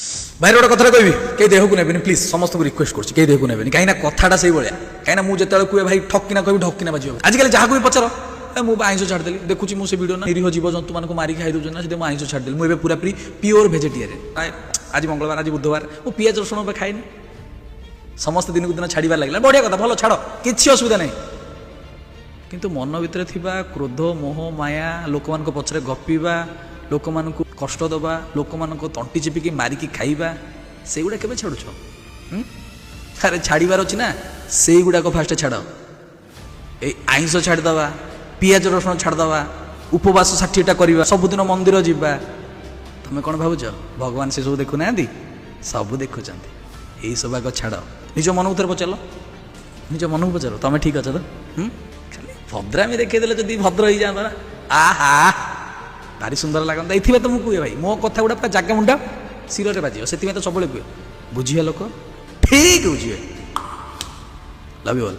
भाई गोटे कथा कह कई देह को नेबेनि प्लीज समस्त को रिक्वेस्ट करছি कई देह को नेबेनि कहीं कथाटा से भाया कहीं मुझे कहे भाई ठकिना कह ठकिना बाजियो आजिकल जहाँ को भी पचार मुझे आईंष छाड़देली देखुची मुझे भिडियो ना निरीह जीव जंतु मानक मारिक खाई दूसरे ना से आईंष छाड़देली मुझे पूरा पूरी प्योर भेजिटेरियन आज मंगलवार आज बुधवार मु पियाज रसुण खाएनि समस्त दिन को दिन छाड़बार लगे बढ़िया कथा भल छाड़ किसी असुविधा नहीं किंतु मन भितर थिबा क्रोध मोह माया लोक मान पछरे गपिबा लोक मान कष्ट दबा लोक मान तंटी चिपिकी मारिकी खाइबा से गुड़ा केबे छाड़ुछ अरे छाड़बार अच्छी ना से गुड़ाक फास्ट छाड़ ए आईंष छाड़दवा पियाज रसुण छाड़दवा उपवास 60टा करवा सबुदिन मंदिर जावा तुम कौन भावुच भगवान से सब देखुना सब देखुं यही सब आग छाड़ निज मन को पचार निज मन को पचार तुम ठीक अच्छे तो खाली भद्रामी देखीदे जब भद्र हो जाता आहा भारी सुंदर लगता ये तो मुझे भाई मो कथा गुड़ा पूरा जगह मुंडा शिर बाजियो से तो सब कहे बुझे लोक ठीक बुझे लव यू ऑल।